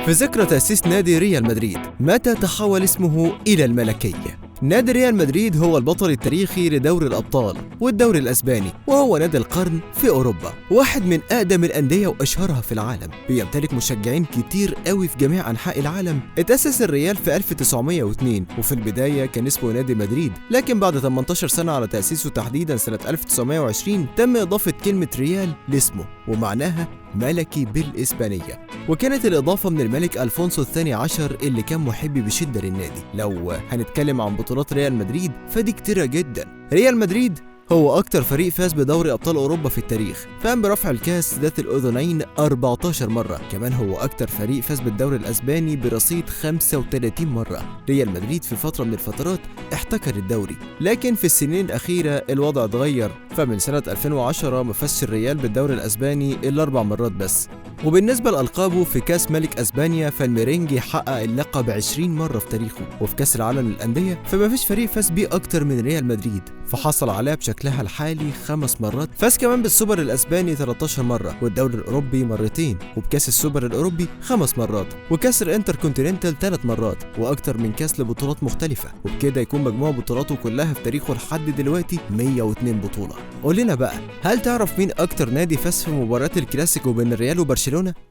في ذكرى تأسيس نادي ريال مدريد، متى تحول اسمه إلى الملكية؟ نادي ريال مدريد هو البطل التاريخي لدوري الأبطال والدوري الأسباني، وهو نادي القرن في أوروبا، واحد من أقدم الأندية وأشهرها في العالم، بيمتلك مشجعين كتير قوي في جميع أنحاء العالم. اتأسس الريال في 1902، وفي البداية كان اسمه نادي مدريد، لكن بعد 18 سنة على تأسيسه تحديدا سنة 1920 تم إضافة كلمة ريال لاسمه، ومعناها ملكي بالإسبانية، وكانت الإضافة من الملك ألفونسو الثاني عشر اللي كان محب بشدة للنادي. لو هنتكلم عن بطولات ريال مدريد فدي كتيرة جدا. ريال مدريد هو أكتر فريق فاز بدوري أبطال أوروبا في التاريخ، فقام برفع الكاس ذات الأذنين 14 مرة. كمان هو أكتر فريق فاز بالدوري الأسباني برصيد 35 مرة. ريال مدريد في فترة من الفترات احتكر الدوري، لكن في السنين الأخيرة الوضع اتغير، فمن سنة 2010 ما فازش الريال بالدوري الأسباني إلا 4 مرات بس. وبالنسبة لألقابه في كاس ملك أسبانيا فالميرينجي حقق اللقب 20 مرة في تاريخه، وفي كاس العالم للأندية فما فيش فريق فاز بيه أكتر من ريال مدريد، فحصل عليها بشكلها الحالي 5 مرات. فاز كمان بالسوبر الأسباني 13 مرة، والدوري الأوروبي مرتين، وبكاس السوبر الأوروبي 5 مرات، وكاس الانتر كونتيننتال 3 مرات، وأكتر من كاس لبطولات مختلفة. وبكده يكون مجموع بطولاته كلها في تاريخه لحد دلوقتي 102 بطولة. قول لنا بقى، هل تعرف مين أكتر نادي فاز في مباراة الكلاسيكو بين الريال وبرشلونة؟